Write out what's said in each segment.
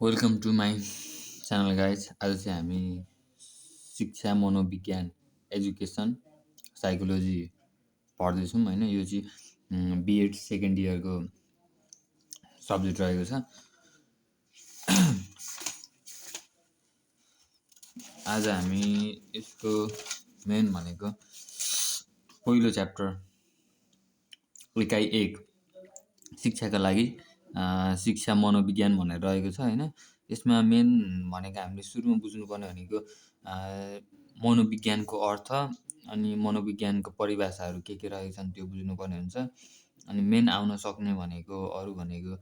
Welcome to my channel guys. आज चाहिँ हामी शिक्षा मनोविज्ञान एजुकेसन साइकोलोजी पढ्दैछौँ होइन। यो चाहिँ बिएड सेकेन्ड इयरको सब्जेक्ट रहेको छ। आज हामी यसको मेन भनेको पहिलो च्याप्टर इकाइ 1 शिक्षाका लागि शिक्षा मनोविज्ञान भनेर रहेको छ होइन। यसमा मेन भनेको हामीले सुरुमा बुझ्नुपर्ने भनेको मनोविज्ञानको अर्थ अनि मनोविज्ञानको परिभाषाहरू के रहेको छन् त्यो बुझ्नुपर्ने हुन्छ। अनि मेन आउन सक्ने भनेको अरू भनेको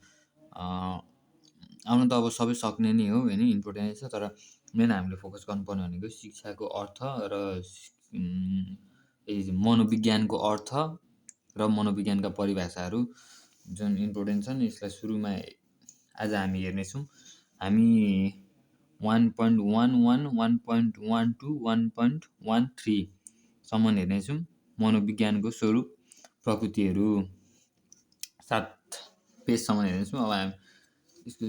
आउन त अब सबै सक्ने नै हो होइन, इम्पोर्टेन्ट छ। तर मेन हामीले फोकस गर्नुपर्ने भनेको शिक्षाको अर्थ र मनोविज्ञानको अर्थ र मनोविज्ञानका परिभाषाहरू जुन इम्पोर्टेन्ट छन्। यसलाई सुरुमा आज हामी हेर्नेछौँ। हामी 1.11, 1.12, 1.13 सम्म हेर्नेछौँ। मनोविज्ञानको स्वरूप प्रकृतिहरू 7 पेजसम्म हेर्नेछौँ। अब हामी यसको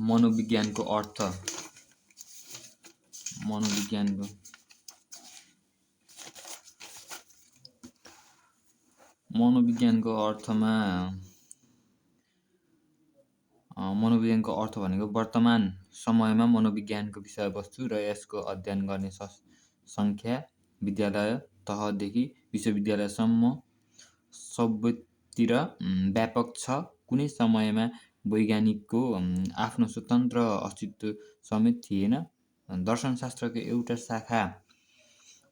मनोविज्ञानको अर्थ मनोविज्ञानको अर्थमा मनोविज्ञानको अर्थ भनेको वर्तमान समयमा मनोविज्ञानको विषयवस्तु र यसको अध्ययन गर्ने सङ्ख्या विद्यालय तहदेखि विश्वविद्यालयसम्म सबैतिर व्यापक छ। कुनै समयमा वैज्ञानिकको आफ्नो स्वतन्त्र अस्तित्व समेत थिएन। दर्शनशास्त्रको एउटा शाखा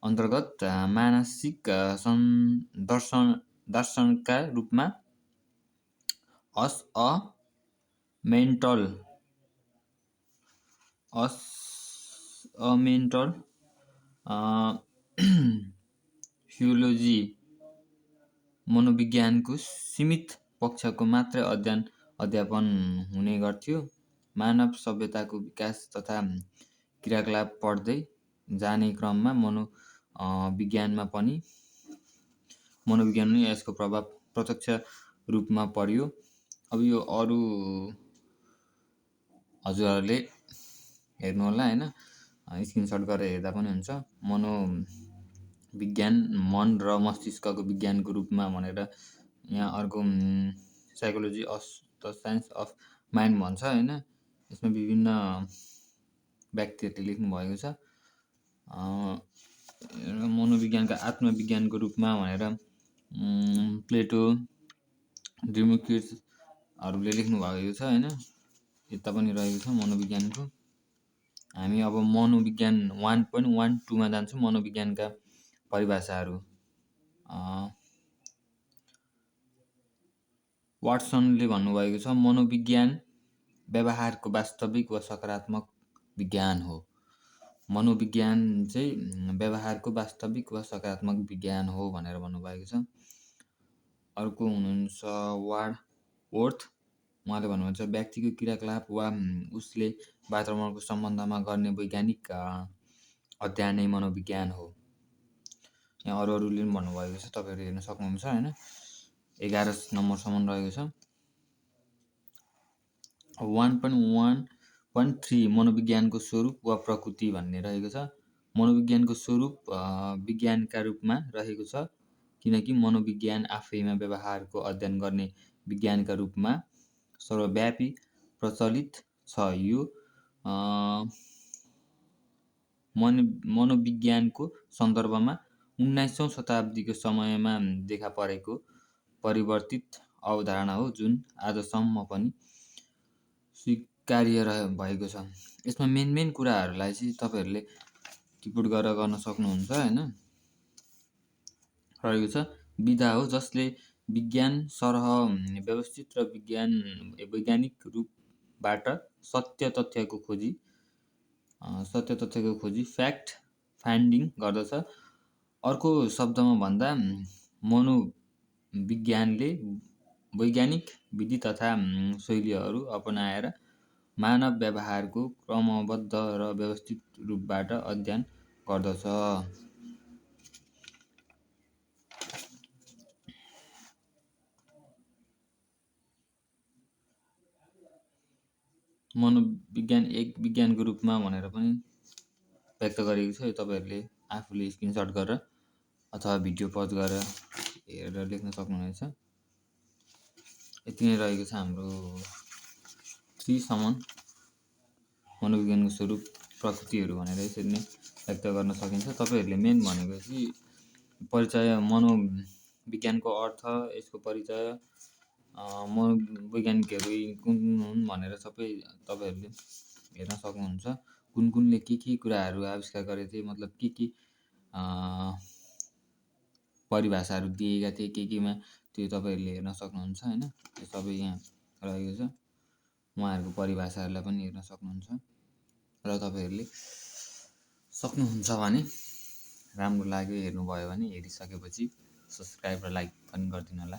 अन्तर्गत मानसिक दर्शनका रूपमा मेन्टल थियोलोजी मनोविज्ञानको सीमित पक्षको मात्रै अध्यापन हुने गर्थ्यो। मानव सभ्यताको विकास तथा क्रियाकलाप पढ्दै जाने क्रममा मनोविज्ञानमा पनि यसको प्रभाव प्रत्यक्ष रूपमा पर्यो। अब यो अरू हजुरहरूले हेर्नु होला होइन, स्क्रिनसट गरेर हेर्दा पनि हुन्छ। मनोविज्ञान मन र मस्तिष्कको विज्ञानको रूपमा भनेर यहाँ अर्को psychology the science of mind भन्छ होइन। यसमा विभिन्न व्यक्तिहरूले लेख्नुभएको छ। मनोविज्ञानका आत्मविज्ञानको रूपमा भनेर प्लेटो, डेमोक्रिटसहरूले लेख्नुभएको छ होइन। यता पनि रहेको छ मनोविज्ञानको। हामी अब मनोविज्ञान 1.12मा जान्छौँ। मनोविज्ञानका परिभाषाहरू वाटसनले भन्नुभएको छ, मनोविज्ञान व्यवहारको वास्तविक वा सकारात्मक विज्ञान हो। मनोविज्ञान चाहिँ व्यवहारको वास्तविक वा सकारात्मक विज्ञान हो भनेर भन्नुभएको छ। अर्को हुनुहुन्छ वर्थ। उहाँले भन्नुहुन्छ व्यक्तिको क्रियाकलाप वा उसले वातावरणको सम्बन्धमा गर्ने वैज्ञानिक अध्ययन नै मनोविज्ञान हो। यहाँ अरूले पनि भन्नुभएको छ, तपाईँहरू हेर्न सक्नुहुन्छ होइन। 11 नम्बरसम्म रहेको छ। 1.1.3 मनोविज्ञानको स्वरूप वा प्रकृति भन्ने रहेको छ। मनोविज्ञानको स्वरूप विज्ञानका रूपमा रहेको छ, किनकि मनोविज्ञान आफैमा व्यवहारको अध्ययन गर्ने विज्ञानका रूपमा सर्वव्यापी प्रचलित छ। यो मनोविज्ञानको सन्दर्भमा 19औँ शताब्दीको समयमा देखा परेको परिवर्तित अवधारणा हो, जुन आजसम्म पनि स्वीकार्य भएको छ। यसमा मेन कुराहरूलाई चाहिँ तपाईँहरूले टिप्पणी गरेर गर्न सक्नुहुन्छ होइन। रहेको छ विधा हो जसले विज्ञान सरह व्यवस्थित र वैज्ञानिक रूपबाट सत्य तथ्यको खोजी फ्याक्ट फाइन्डिङ गर्दछ। अर्को शब्दमा भन्दा मनोविज्ञानले वैज्ञानिक विधि तथा शैलीहरू अपनाएर मानव व्यवहारको क्रमबद्ध र व्यवस्थित रूपबाट अध्ययन गर्दछ। मनोविज्ञान एक विज्ञानको रूपमा भनेर पनि व्यक्त गरेको छ। यो तपाईँहरूले आफूले स्क्रिनसट गरेर अथवा भिडियो पज गरेर हेरेर लेख्न सक्नुहुनेछ। यति नै रहेको छ हाम्रो 3 मनोविज्ञानको स्वरूप प्रकृतिहरू भनेर यसरी नै व्यक्त गर्न सकिन्छ। तपाईँहरूले मेन भनेको चाहिँ परिचय मनोविज्ञानको अर्थ, यसको परिचय, मनोवैज्ञानिकहरू कुन कुन हुन् भनेर सबै तपाईँहरूले हेर्न सक्नुहुन्छ। कुन कुनले के कुराहरू आविष्कार गरेको थिए, मतलब के परिभाषाहरू दिएका थिए केमा, त्यो तपाईँहरूले हेर्न सक्नुहुन्छ होइन। त्यो सबै यहाँ रहेको छ। उहाँहरूको परिभाषाहरूलाई पनि हेर्न सक्नुहुन्छ र तपाईँहरूले सक्नुहुन्छ भने, राम्रो लाग्यो हेर्नुभयो भने हेरिसकेपछि सब्सक्राइब र लाइक पनि गरिदिनु होला।